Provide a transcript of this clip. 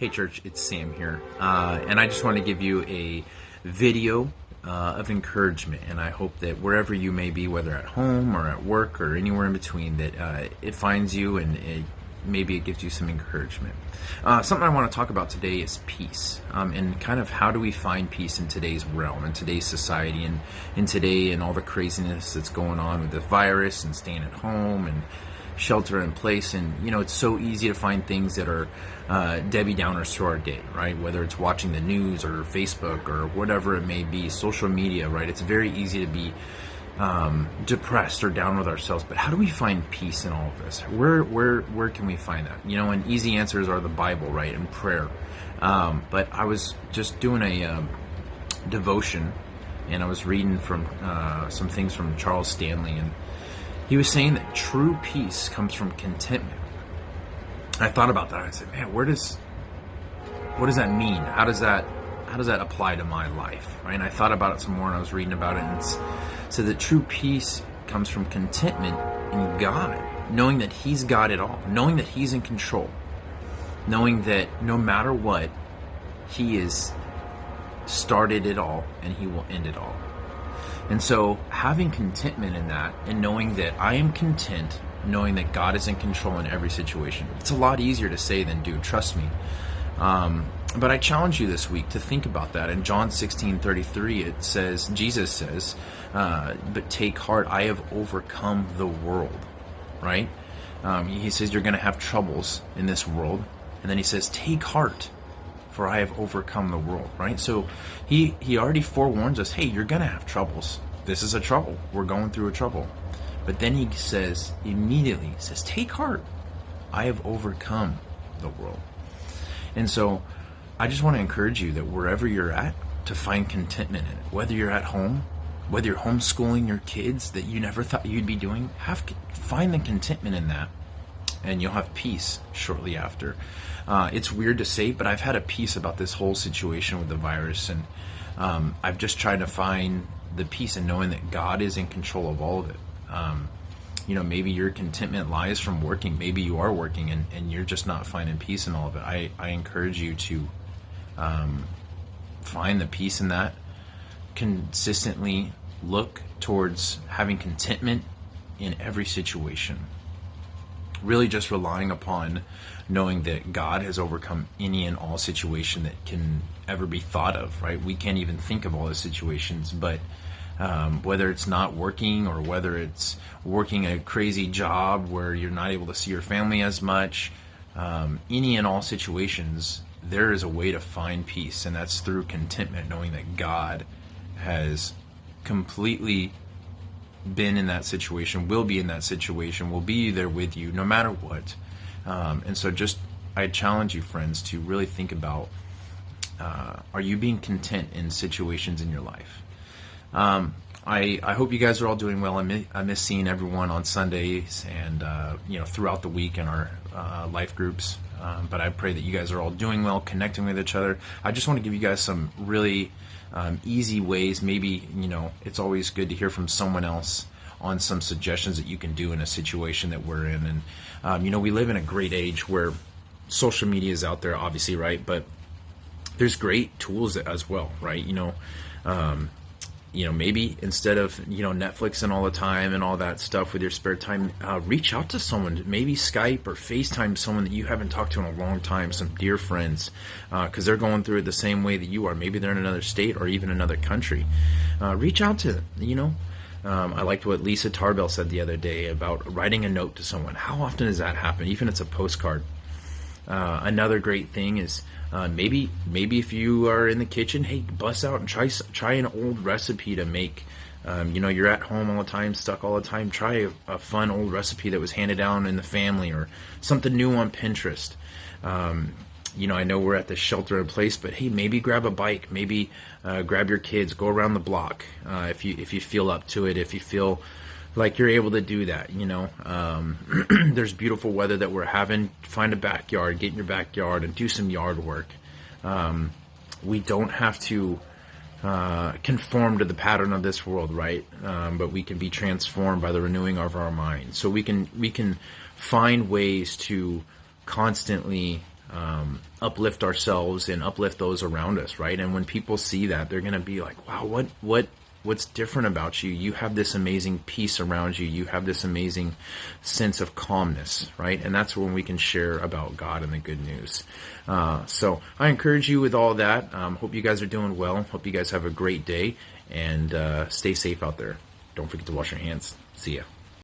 Hey church, it's Sam here, and I just want to give you a video of encouragement, and I hope that wherever you may be, whether at home or at work or anywhere in between, that it finds you and maybe it gives you some encouragement. Something I want to talk about today is peace, and kind of how do we find peace in today's realm, in today's society, and in today and all the craziness that's going on with the virus and staying at home and shelter in place. And it's so easy to find things that are Debbie Downers to our day, right? Whether it's watching the news or Facebook or whatever it may be, social media, right? It's very easy to be depressed or down with ourselves. But how do we find peace in all of this? Where can we find that? And easy answers are the Bible, right, and prayer. But I was just doing a devotion, and I was reading from some things from Charles Stanley, and he was saying that true peace comes from contentment. I thought about that. I said, man, what does that mean? How does that apply to my life? Right? And I thought about it some more, and I was reading about it, and it said that true peace comes from contentment in God, knowing that He's got it all, knowing that He's in control, knowing that no matter what, He has started it all and He will end it all. And so having contentment in that, and knowing that I am content, knowing that God is in control in every situation. It's a lot easier to say than do, trust me. But I challenge you this week to think about that. In John 16:33, it says, Jesus says, but take heart, I have overcome the world, right? He says you're going to have troubles in this world. And then He says, take heart, for I have overcome the world, right? So he already forewarns us, hey, you're going to have troubles. This is a trouble. We're going through a trouble. But then He says, immediately, says, take heart. I have overcome the world. And so I just want to encourage you that wherever you're at, to find contentment in it. Whether you're at home, whether you're homeschooling your kids that you never thought you'd be doing, find the contentment in that, and you'll have peace shortly after. It's weird to say, but I've had a peace about this whole situation with the virus, and I've just tried to find the peace in knowing that God is in control of all of it. Maybe your contentment lies from working. Maybe you are working and you're just not finding peace in all of it. I encourage you to find the peace in that. Consistently look towards having contentment in every situation. Really just relying upon knowing that God has overcome any and all situation that can ever be thought of, right? We can't even think of all the situations, but whether it's not working or whether it's working a crazy job where you're not able to see your family as much, any and all situations, there is a way to find peace, and that's through contentment, knowing that God has completely been in that situation, will be in that situation, will be there with you no matter what. And so I challenge you, friends, to really think about, are you being content in situations in your life? I hope you guys are all doing well. I miss seeing everyone on Sundays and throughout the week in our life groups. But I pray that you guys are all doing well, connecting with each other. I just want to give you guys some really easy ways. Maybe it's always good to hear from someone else on some suggestions that you can do in a situation that we're in. And we live in a great age where social media is out there, obviously, right? But there's great tools as well, right? Maybe instead of, Netflixing all the time and all that stuff with your spare time, reach out to someone, maybe Skype or FaceTime someone that you haven't talked to in a long time, some dear friends, because they're going through it the same way that you are. Maybe they're in another state or even another country. Reach out to them, I liked what Lisa Tarbell said the other day about writing a note to someone. How often does that happen? Even if it's a postcard. Another great thing is maybe if you are in the kitchen, hey, bust out and try an old recipe to make. You're at home all the time, stuck all the time. Try a fun old recipe that was handed down in the family, or something new on Pinterest. I know we're at the shelter in place, but hey, maybe grab a bike, maybe grab your kids, go around the block if you feel up to it, if you feel like you're able to do that. There's beautiful weather that we're having. Find a backyard, get in your backyard and do some yard work. We don't have to conform to the pattern of this world, right? But we can be transformed by the renewing of our mind. So we can find ways to constantly uplift ourselves and uplift those around us, right? And when people see that, they're going to be like, wow, what's different about you? You have this amazing peace around you. You have this amazing sense of calmness, right? And that's when we can share about God and the good news. So I encourage you with all that. Hope you guys are doing well. Hope you guys have a great day, and stay safe out there. Don't forget to wash your hands. See ya.